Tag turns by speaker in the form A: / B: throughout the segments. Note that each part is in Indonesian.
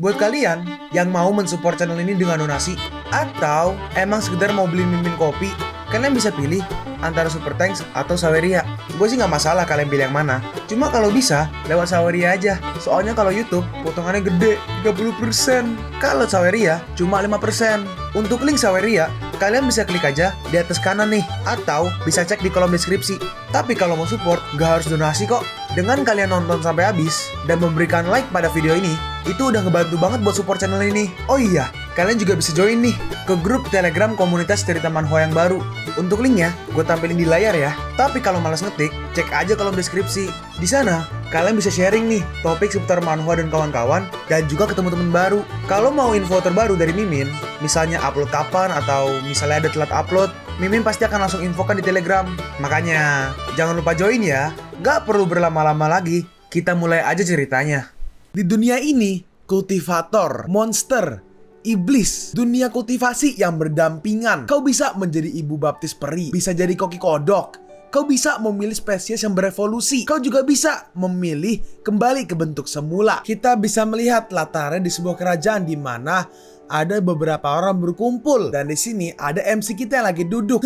A: Buat kalian yang mau mensupport channel ini dengan donasi, atau emang sekedar mau beli mimin kopi, kalian bisa pilih antara Super Thanks atau Saweria. Gue sih nggak masalah kalian pilih yang mana. Cuma kalau bisa, lewat Saweria aja. Soalnya kalau YouTube, potongannya gede, 30%. Kalau Saweria, cuma 5%. Untuk link Saweria, kalian bisa klik aja di atas kanan nih. Atau bisa cek di kolom deskripsi. Tapi kalau mau support, nggak harus donasi kok. Dengan kalian nonton sampai habis, dan memberikan like pada video ini, itu udah ngebantu banget buat support channel ini. Oh iya, kalian juga bisa join nih ke grup Telegram komunitas cerita manhwa yang baru. Untuk linknya, gue tampilin di layar ya. Tapi kalau malas ngetik, cek aja kolom deskripsi. Di sana, kalian bisa sharing nih topik seputar manhwa dan kawan-kawan, dan juga ketemu teman baru. Kalau mau info terbaru dari Mimin, misalnya upload kapan atau misalnya ada telat upload, Mimin pasti akan langsung infokan di Telegram. Makanya, jangan lupa join ya. Gak perlu berlama-lama lagi, kita mulai aja ceritanya. Di dunia ini, kultivator, monster, iblis, dunia kultivasi yang berdampingan. Kau bisa menjadi ibu baptis peri, bisa jadi koki kodok. Kau bisa memilih spesies yang berevolusi. Kau juga bisa memilih kembali ke bentuk semula. Kita bisa melihat latarnya di sebuah kerajaan di mana ada beberapa orang berkumpul. Dan di sini ada MC kita yang lagi duduk.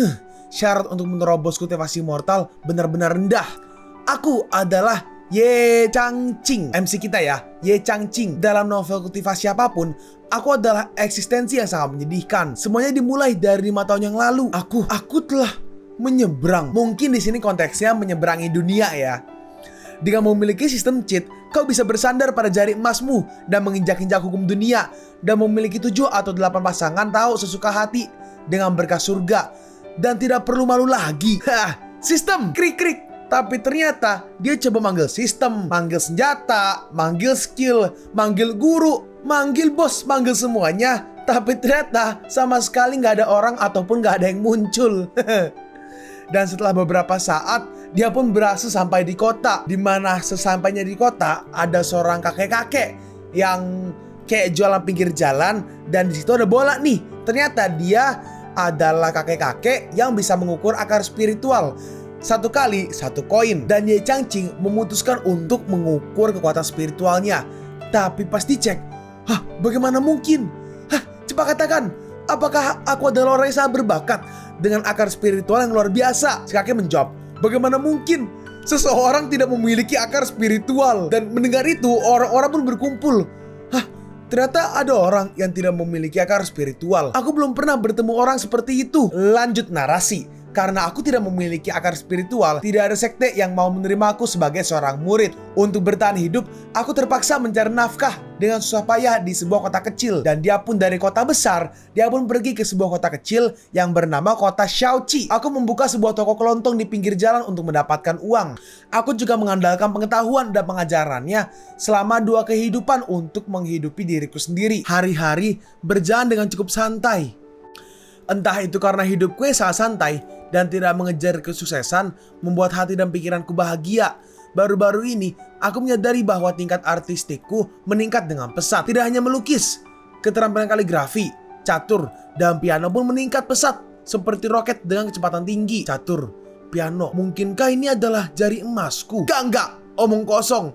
A: Syarat untuk menerobos kultivasi mortal benar-benar rendah. Aku adalah Ye Changqing, MC kita ya, Ye Changqing. Dalam novel kultivasi apapun, aku adalah eksistensi yang sangat menyedihkan. Semuanya dimulai dari 5 tahun yang lalu. Aku telah menyeberang. Mungkin di sini konteksnya menyeberangi dunia ya. Dengan memiliki sistem cheat, kau bisa bersandar pada jari emasmu dan menginjak-injak hukum dunia, dan memiliki 7 atau 8 pasangan tahu sesuka hati dengan berkah surga, dan tidak perlu malu lagi. Sistem krik-krik. Tapi ternyata dia coba manggil sistem, manggil senjata, manggil skill, manggil guru, manggil bos, manggil semuanya. Tapi ternyata sama sekali nggak ada orang ataupun nggak ada yang muncul. Dan setelah beberapa saat, dia pun berhasil sampai di kota. Dimana sesampainya di kota, ada seorang kakek-kakek yang kayak jualan pinggir jalan. Dan di situ ada bola nih. Ternyata dia adalah kakek-kakek yang bisa mengukur akar spiritual. 1 kali 1 koin. Dan Ye Changqing memutuskan untuk mengukur kekuatan spiritualnya. Tapi pas dicek, bagaimana mungkin? Cepat katakan, apakah aku adalah orang yang sangat berbakat dengan akar spiritual yang luar biasa? Si kakek menjawab, bagaimana mungkin seseorang tidak memiliki akar spiritual? Dan mendengar itu, orang-orang pun berkumpul. Ternyata ada orang yang tidak memiliki akar spiritual. Aku belum pernah bertemu orang seperti itu. Lanjut narasi. Karena aku tidak memiliki akar spiritual, tidak ada sekte yang mau menerima aku sebagai seorang murid. Untuk bertahan hidup, aku terpaksa mencari nafkah dengan susah payah di sebuah kota kecil. Dan dia pun dari kota besar, dia pun pergi ke sebuah kota kecil yang bernama kota Shaoqi. Aku membuka sebuah toko kelontong di pinggir jalan untuk mendapatkan uang. Aku juga mengandalkan pengetahuan dan pengajarannya selama 2 kehidupan untuk menghidupi diriku sendiri. Hari-hari berjalan dengan cukup santai. Entah itu karena hidupku yang sangat santai dan tidak mengejar kesuksesan membuat hati dan pikiranku bahagia. Baru-baru ini aku menyadari bahwa tingkat artistikku meningkat dengan pesat. Tidak hanya melukis, keterampilan kaligrafi, catur, dan piano pun meningkat pesat seperti roket dengan kecepatan tinggi. Catur, piano, mungkinkah ini adalah jari emasku? Enggak, omong kosong.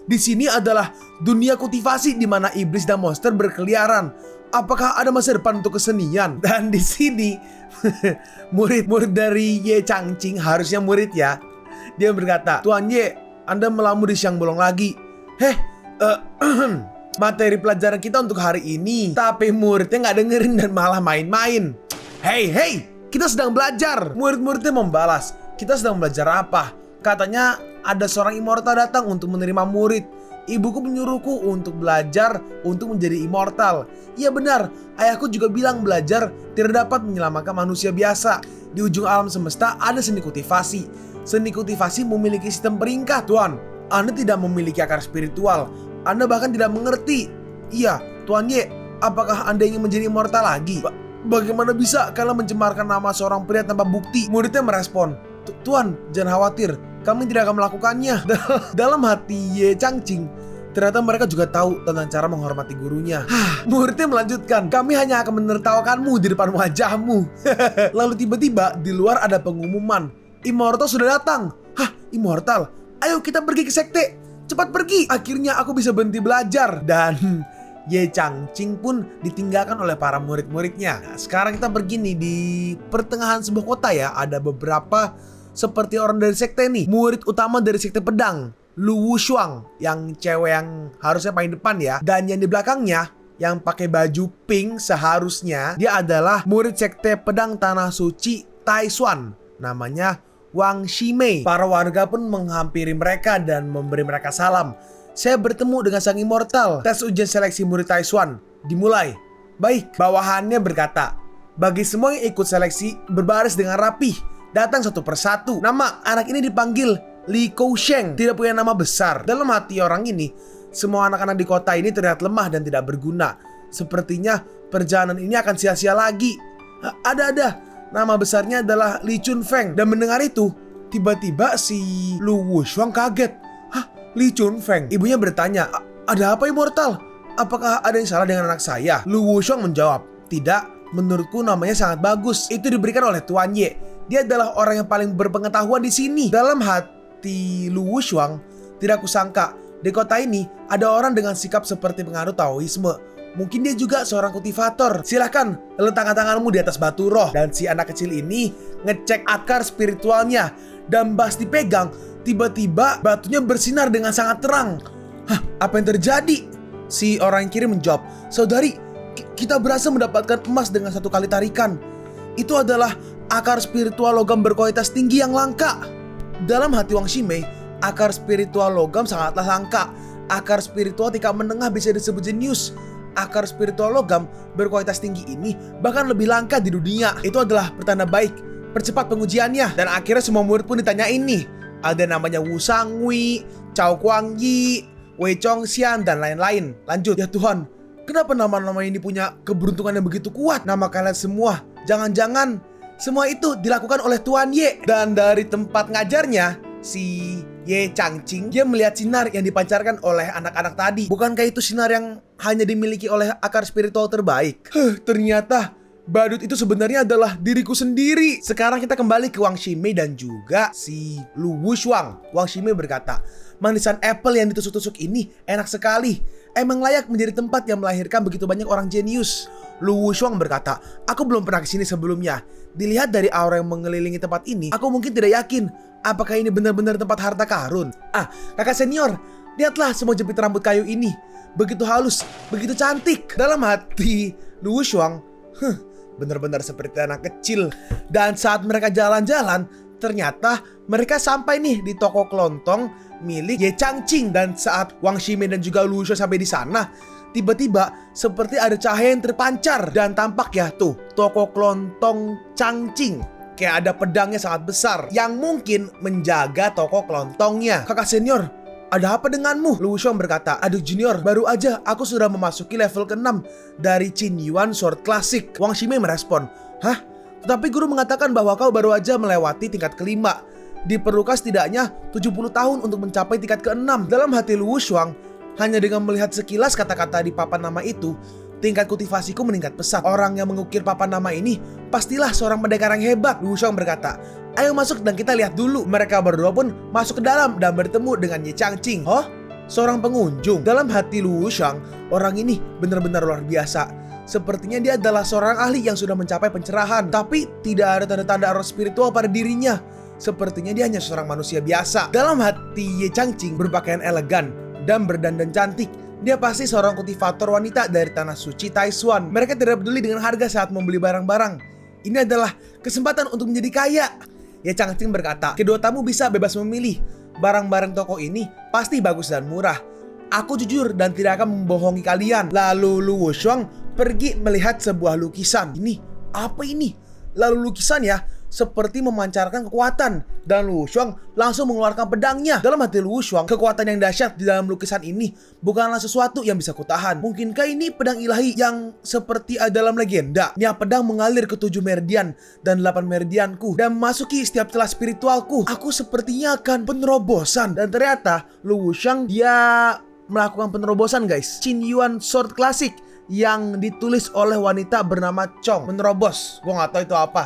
A: Di sini adalah dunia kultivasi di mana iblis dan monster berkeliaran. Apakah ada masa depan untuk kesenian? Dan di sini murid-murid dari Ye Changqing, harusnya murid ya, dia berkata, Tuan Ye, Anda melamun di siang bolong lagi. Materi pelajaran kita untuk hari ini. Tapi muridnya nggak dengerin dan malah main-main. Hey, kita sedang belajar. Murid-muridnya membalas, kita sedang belajar apa? Katanya ada seorang immortal datang untuk menerima murid. Ibuku menyuruhku untuk belajar untuk menjadi immortal. Iya benar, ayahku juga bilang belajar tidak dapat menyelamatkan manusia biasa. Di ujung alam semesta ada seni kultivasi. Seni kultivasi memiliki sistem peringkat. Tuan, Anda tidak memiliki akar spiritual. Anda bahkan tidak mengerti. Iya, Tuan Ye, apakah Anda ingin menjadi immortal lagi? Bagaimana bisa kalian mencemarkan nama seorang pria tanpa bukti? Muridnya merespon, Tuan, jangan khawatir, kami tidak akan melakukannya. Dalam hati Ye Changqing, ternyata mereka juga tahu tentang cara menghormati gurunya. Muridnya melanjutkan, kami hanya akan menertawakanmu di depan wajahmu. Lalu tiba-tiba di luar ada pengumuman, Immortal sudah datang. Immortal, ayo kita pergi ke sekte. Cepat pergi. Akhirnya aku bisa berhenti belajar. Dan
B: Ye Changqing pun ditinggalkan oleh para murid-muridnya. Nah, sekarang kita begini di pertengahan sebuah kota ya, ada beberapa seperti orang dari sekte nih. Murid utama dari sekte pedang, Lu Wushuang, yang cewek yang harusnya paling depan ya. Dan yang di belakangnya yang pakai baju pink seharusnya dia adalah murid sekte pedang tanah suci Taishuan, namanya Wang Shimei. Para warga pun menghampiri mereka dan memberi mereka salam. Saya bertemu dengan sang immortal. Tes ujian seleksi murid Taishuan dimulai. Baik, bawahannya berkata, bagi semua yang ikut seleksi berbaris dengan rapih, datang satu persatu. Nama anak ini dipanggil Li Kousheng, tidak punya nama besar. Dalam hati orang ini, semua anak-anak di kota ini terlihat lemah dan tidak berguna. Sepertinya perjalanan ini akan sia-sia lagi. Ada. Nama besarnya adalah Li Chunfeng. Dan mendengar itu, tiba-tiba si Lu Wushuang kaget. Li Chunfeng. Ibunya bertanya, ada apa immortal? Apakah ada yang salah dengan anak saya? Lu Wushuang menjawab, tidak, menurutku namanya sangat bagus. Itu diberikan oleh Tuan Ye. Dia adalah orang yang paling berpengetahuan di sini. Dalam hati Lu Wushuang, tidak kusangka di kota ini ada orang dengan sikap seperti penganut Taoisme. Mungkin dia juga seorang kultivator. Silahkan letakkan tanganmu di atas batu roh. Dan si anak kecil ini ngecek akar spiritualnya. Dan pas dipegang, tiba-tiba batunya bersinar dengan sangat terang. Apa yang terjadi? Si orang yang kiri menjawab, saudari, kita berhasil mendapatkan emas dengan satu kali tarikan. Itu adalah akar spiritual logam berkualitas tinggi yang langka. Dalam hati Wang Shimei, akar spiritual logam sangatlah langka. Akar spiritual tingkat menengah bisa disebut jenius. Akar spiritual logam berkualitas tinggi ini bahkan lebih langka di dunia. Itu adalah pertanda baik. Percepat pengujiannya. Dan akhirnya semua murid pun ditanyain nih. Ada namanya Wu Shangui, Cao Guangyi, Wei Chongxian, dan lain-lain. Lanjut. Ya Tuhan, kenapa nama-nama ini punya keberuntungan yang begitu kuat? Nama kalian semua, jangan-jangan semua itu dilakukan oleh Tuan Ye. Dan dari tempat ngajarnya, si Ye Changqing, dia melihat sinar yang dipancarkan oleh anak-anak tadi. Bukankah itu sinar yang hanya dimiliki oleh akar spiritual terbaik? Ternyata badut itu sebenarnya adalah diriku sendiri. Sekarang kita kembali ke Wang Shimei dan juga si Lu Wushuang. Wang Shimei berkata, manisan apple yang ditusuk-tusuk ini enak sekali. Emang layak menjadi tempat yang melahirkan begitu banyak orang jenius. Lu Wushuang berkata, aku belum pernah kesini sebelumnya. Dilihat dari aura yang mengelilingi tempat ini, aku mungkin tidak yakin apakah ini benar-benar tempat harta karun. Kakak senior, lihatlah semua jepit rambut kayu ini. Begitu halus, begitu cantik. Dalam hati Lu Wushuang, benar-benar seperti anak kecil. Dan saat mereka jalan-jalan, ternyata mereka sampai nih di toko kelontong milik Ye Changqing. Dan saat Wang Shimei dan juga Lu Wushuang sampai di sana, tiba-tiba seperti ada cahaya yang terpancar. Dan tampak ya tuh, toko kelontong Changqing. Kayak ada pedangnya sangat besar yang mungkin menjaga toko kelontongnya. Kakak senior, ada apa denganmu? Lu Wushuang berkata, aduh junior, baru aja aku sudah memasuki level ke-6 dari Qin Yuan Sword Classic. Wang Shimei merespon, hah? Tetapi guru mengatakan bahwa kau baru aja melewati tingkat ke-5. Diperlukan setidaknya 70 tahun untuk mencapai tingkat ke-6. Dalam hati Lu Wushuang, hanya dengan melihat sekilas kata-kata di papan nama itu, tingkat kultivasiku meningkat pesat. Orang yang mengukir papan nama ini pastilah seorang pendekar yang hebat. Lu Wushuang berkata, ayo masuk dan kita lihat dulu. Mereka berdua pun masuk ke dalam dan bertemu dengan Ye Changqing. Seorang pengunjung. Dalam hati Lu Wushuang, orang ini benar-benar luar biasa. Sepertinya dia adalah seorang ahli yang sudah mencapai pencerahan. Tapi tidak ada tanda-tanda aura spiritual pada dirinya. Sepertinya dia hanya seorang manusia biasa. Dalam hati Ye Changqing berpakaian elegan dan berdandan cantik. Dia pasti seorang kultivator wanita dari tanah suci Taishuan. Mereka tidak peduli dengan harga saat membeli barang-barang. Ini adalah kesempatan untuk menjadi kaya. Ye Changqing berkata, kedua tamu bisa bebas memilih. Barang-barang toko ini pasti bagus dan murah. Aku jujur dan tidak akan membohongi kalian. Lalu Lu Wushuang pergi melihat sebuah lukisan. Ini apa ini? Lalu lukisannya seperti memancarkan kekuatan. Dan Lu Wushuang langsung mengeluarkan pedangnya. Dalam hati Lu Wushuang, kekuatan yang dahsyat di dalam lukisan ini bukanlah sesuatu yang bisa kutahan. Mungkinkah ini pedang ilahi yang seperti dalam legenda? Nia pedang mengalir ke 7 meridian dan 8 meridianku dan memasuki setiap celah spiritualku. Aku sepertinya akan penerobosan. Dan ternyata Lu Wushuang dia melakukan penerobosan guys. Qin Yuan Sword Classic yang ditulis oleh wanita bernama Chong. Menerobos, gua gak tahu itu apa.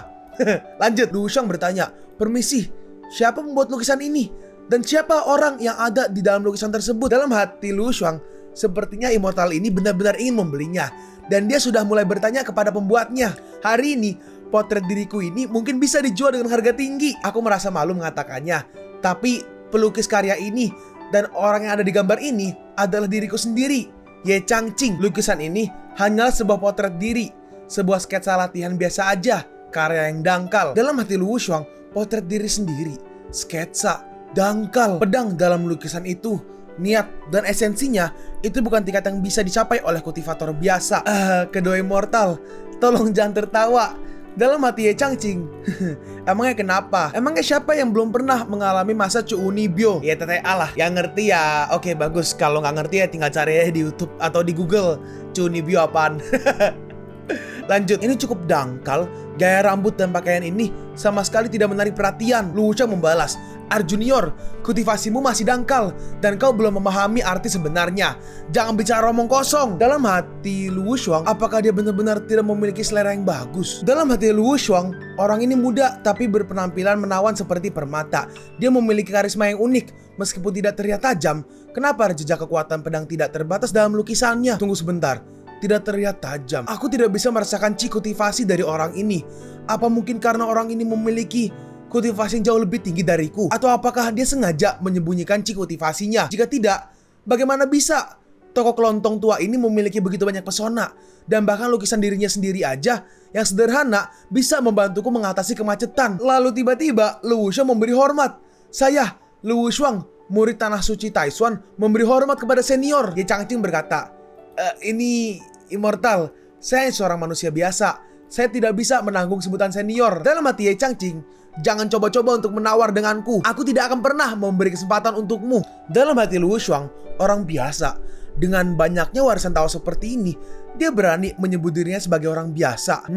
B: Lanjut, Lu Wushuang bertanya, permisi, siapa membuat lukisan ini? Dan siapa orang yang ada di dalam lukisan tersebut? Dalam hati Lu Wushuang, Sepertinya Immortal ini benar-benar ingin membelinya. Dan dia sudah mulai bertanya kepada pembuatnya. Hari ini, potret diriku ini mungkin bisa dijual dengan harga tinggi. Aku merasa malu mengatakannya. Tapi pelukis karya ini dan orang yang ada di gambar ini adalah diriku sendiri, Ye Changqing. Lukisan ini hanyalah sebuah potret diri, sebuah sketsa latihan biasa aja, karya yang dangkal. Dalam hati Lu Wuxiang, potret diri sendiri, sketsa, dangkal. Pedang dalam lukisan itu, niat dan esensinya itu bukan tingkat yang bisa dicapai oleh kultivator biasa. Kedua Immortal, tolong jangan tertawa. Dalam hati Ye Changqing, emangnya kenapa? Emangnya siapa yang belum pernah mengalami masa Cuunibyo? Ya TTA lah, yang ngerti ya. Oke bagus, kalau nggak ngerti ya tinggal cari aja di YouTube atau di Google Cuunibyo apaan. Lanjut, ini cukup dangkal. Gaya rambut dan pakaian ini sama sekali tidak menarik perhatian. Lu Wuxiang membalas, Junior, kultivasimu masih dangkal dan kau belum memahami arti sebenarnya. Jangan bicara omong kosong. Dalam hati Lu Wuxiang, apakah dia benar-benar tidak memiliki selera yang bagus? Dalam hati Lu Wuxiang, orang ini muda tapi berpenampilan menawan seperti permata. Dia memiliki karisma yang unik meskipun tidak terlihat tajam. Kenapa jejak kekuatan pedang tidak terbatas dalam lukisannya? Tunggu sebentar. Tidak terlihat tajam. Aku tidak bisa merasakan chi kultivasi dari orang ini. Apa mungkin karena orang ini memiliki kultivasi yang jauh lebih tinggi dariku? Atau apakah dia sengaja menyembunyikan chi kultivasinya? Jika tidak, bagaimana bisa tokoh kelontong tua ini memiliki begitu banyak pesona? Dan bahkan lukisan dirinya sendiri aja yang sederhana bisa membantuku mengatasi kemacetan. Lalu tiba-tiba Lu Wuxiang memberi hormat. Saya, Lu Wuxiang, murid Tanah Suci Taishan, memberi hormat kepada senior. Ye Changqing berkata, ini Immortal, saya seorang manusia biasa. Saya tidak bisa menanggung sebutan senior. Dalam hati Ye Changqing, jangan coba-coba untuk menawar denganku. Aku tidak akan pernah memberi kesempatan untukmu. Dalam hati Lu Wuxiang, orang biasa. Dengan banyaknya warisan tahu seperti ini, dia berani menyebut dirinya sebagai orang biasa.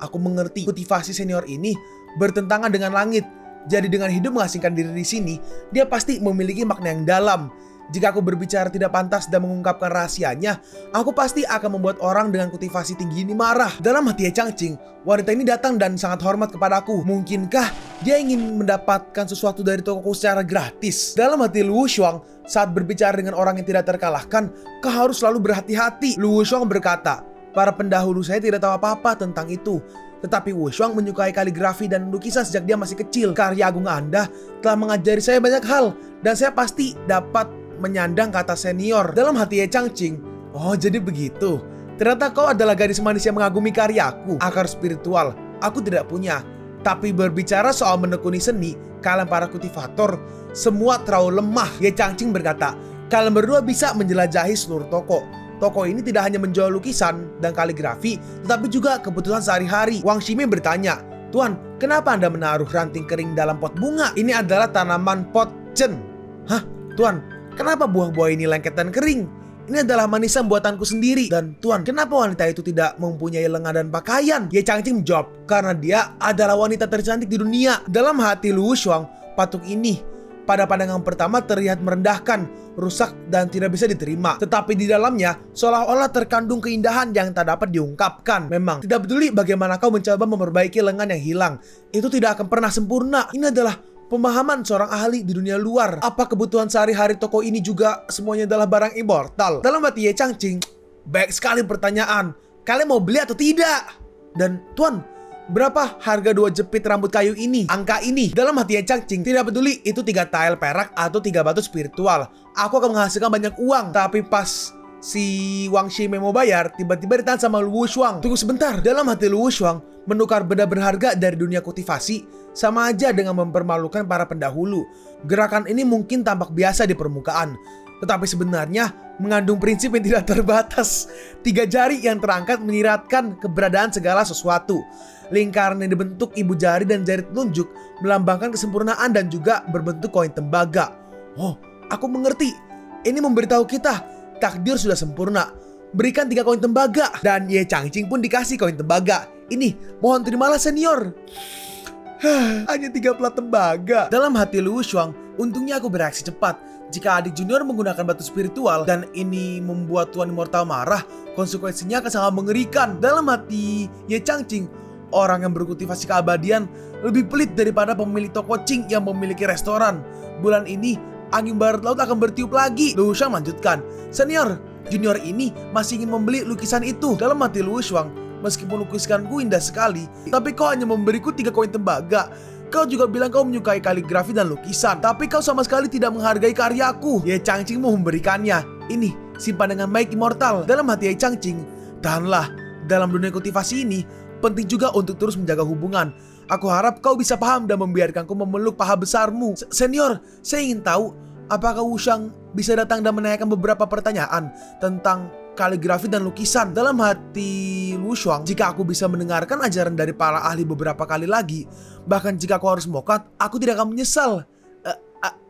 B: Aku mengerti. Kultivasi senior ini bertentangan dengan langit. Jadi dengan hidup mengasingkan diri di sini, dia pasti memiliki makna yang dalam. Jika aku berbicara tidak pantas dan mengungkapkan rahasianya, aku pasti akan membuat orang dengan kultivasi tinggi ini marah. Dalam hati Ye Changqing, wanita ini datang dan sangat hormat kepadaku. Mungkinkah dia ingin mendapatkan sesuatu dari tokoku secara gratis? Dalam hati Lu Wuxiang, saat berbicara dengan orang yang tidak terkalahkan, kau harus selalu berhati-hati. Lu Wuxiang berkata, para pendahulu saya tidak tahu apa-apa tentang itu. Tetapi Wuxiang menyukai kaligrafi dan lukisan sejak dia masih kecil. Karya agung Anda telah mengajari saya banyak hal, dan saya pasti dapat menyandang kata senior. Dalam hati Ye Changqing, oh jadi begitu. Ternyata kau adalah gadis manis yang mengagumi karyaku. Akar spiritual aku tidak punya. Tapi berbicara soal menekuni seni, kalian para kultivator semua terlalu lemah. Ye Changqing berkata, kalian berdua bisa menjelajahi seluruh toko. Toko ini tidak hanya menjual lukisan dan kaligrafi, tetapi juga kebutuhan sehari-hari. Wang Ximei bertanya, Tuan, kenapa Anda menaruh ranting kering dalam pot bunga? Ini adalah tanaman pot chen. Hah, Tuan, kenapa buah-buah ini lengket dan kering? Ini adalah manisan buatanku sendiri. Dan Tuan, kenapa wanita itu tidak mempunyai lengan dan pakaian? Ye Changqing menjawab, karena dia adalah wanita tercantik di dunia. Dalam hati Lu Wuxiang, patung ini pada pandangan pertama terlihat merendahkan, rusak dan tidak bisa diterima. Tetapi di dalamnya seolah-olah terkandung keindahan yang tak dapat diungkapkan. Memang tidak peduli bagaimana kau mencoba memperbaiki lengan yang hilang, itu tidak akan pernah sempurna. Ini adalah pemahaman seorang ahli di dunia luar. Apa kebutuhan sehari-hari toko ini juga semuanya adalah barang immortal? Dalam hati Ye Changqing, baik sekali pertanyaan. Kalian mau beli atau tidak? Dan Tuan, berapa harga 2 jepit rambut kayu ini? Angka ini. Dalam hati Ye Changqing, tidak peduli itu 3 tile perak atau 3 batu spiritual, aku akan menghasilkan banyak uang. Tapi pas si Wang Ximei mau bayar, tiba-tiba ditahan sama Lu Wuxiang. Tunggu sebentar. Dalam hati Lu Wuxiang, menukar benda berharga dari dunia kultivasi sama aja dengan mempermalukan para pendahulu. Gerakan ini mungkin tampak biasa di permukaan, tetapi sebenarnya mengandung prinsip yang tidak terbatas. 3 jari yang terangkat menyiratkan keberadaan segala sesuatu. Lingkaran yang dibentuk ibu jari dan jari telunjuk melambangkan kesempurnaan dan juga berbentuk koin tembaga. Oh, aku mengerti. Ini memberitahu kita takdir sudah sempurna. Berikan 3 koin tembaga. Dan Ye Changqing pun dikasih koin tembaga. Ini, mohon terimalah senior. Hanya 3 plat tembaga. Dalam hati Lu Wuxiang, untungnya aku bereaksi cepat. Jika adik junior menggunakan batu spiritual dan ini membuat Tuan Immortal marah, konsekuensinya akan sangat mengerikan. Dalam hati Ye Changqing, orang yang berkultivasi keabadian lebih pelit daripada pemilik toko Qing yang memiliki restoran. Bulan ini angin barat laut akan bertiup lagi. Lu Wuxiang melanjutkan, senior, Junior ini masih ingin membeli lukisan itu. Dalam hati Lu Shuang, meskipun lukisanku indah sekali, tapi kau hanya memberiku 3 koin tembaga. Kau juga bilang kau menyukai kaligrafi dan lukisan, tapi kau sama sekali tidak menghargai karyaku. Ye Changqing mau memberikannya. Ini, simpan dengan baik immortal. Dalam hati Ye Changqing, tahanlah. Dalam dunia kultivasi ini, penting juga untuk terus menjaga hubungan. Aku harap kau bisa paham dan membiarkanku memeluk paha besarmu. Senior, saya ingin tahu, apakah Wu Shang bisa datang dan menanyakan beberapa pertanyaan tentang kaligrafi dan lukisan? Dalam hati Lu Shuang, jika aku bisa mendengarkan ajaran dari para ahli beberapa kali lagi, bahkan jika aku harus mokat, aku tidak akan menyesal.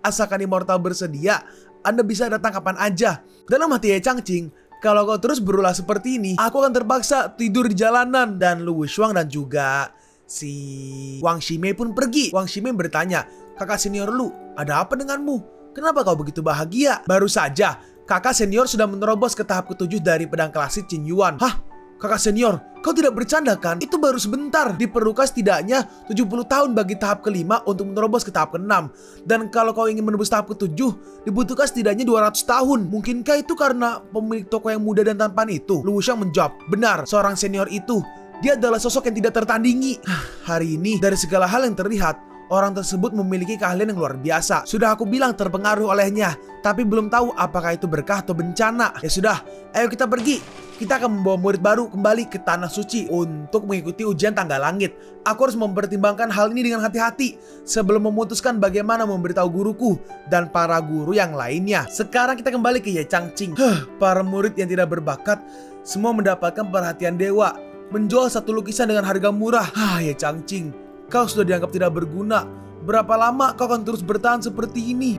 B: Asalkan immortal bersedia, Anda bisa datang kapan aja. Dalam hati Ye Changqing, kalau kau terus berulah seperti ini, aku akan terpaksa tidur di jalanan. Dan Lu Shuang dan juga si Wang Ximei pun pergi. Wang Ximei bertanya, kakak senior Lu, ada apa denganmu? Kenapa kau begitu bahagia? Baru saja, kakak senior sudah menerobos ke tahap ke-7 dari pedang klasik Qin Yuan. Hah? Kakak senior, kau tidak bercanda kan? Itu baru sebentar. Diperlukan setidaknya 70 tahun bagi tahap ke-5 untuk menerobos ke tahap ke-6. Dan kalau kau ingin menembus tahap ke-7, dibutuhkan setidaknya 200 tahun. Mungkinkah itu karena pemilik toko yang muda dan tampan itu? Lu Wushang menjawab, benar, seorang senior itu. Dia adalah sosok yang tidak tertandingi. Hari ini, dari segala hal yang terlihat, orang tersebut memiliki keahlian yang luar biasa. Sudah aku bilang terpengaruh olehnya, tapi belum tahu apakah itu berkah atau bencana. Ya sudah, ayo kita pergi. Kita akan membawa murid baru kembali ke Tanah Suci untuk mengikuti ujian tangga langit. Aku harus mempertimbangkan hal ini dengan hati-hati sebelum memutuskan bagaimana memberitahu guruku dan para guru yang lainnya. Sekarang kita kembali ke Ye Changqing. Para murid yang tidak berbakat semua mendapatkan perhatian dewa. Menjual satu lukisan dengan harga murah. Ye Changqing, kau sudah dianggap tidak berguna. Berapa lama kau akan terus bertahan seperti ini?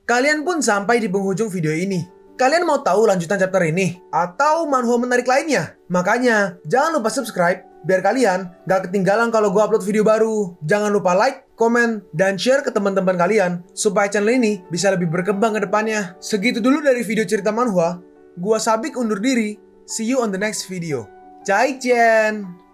A: Kalian pun sampai di penghujung video ini. Kalian mau tahu lanjutan chapter ini? Atau manhwa menarik lainnya? Makanya, jangan lupa subscribe biar kalian gak ketinggalan kalau gue upload video baru. Jangan lupa like, komen, dan share ke teman-teman kalian supaya channel ini bisa lebih berkembang ke depannya. Segitu dulu dari video cerita manhwa. Gua Sabik undur diri. See you on the next video. Zaijian!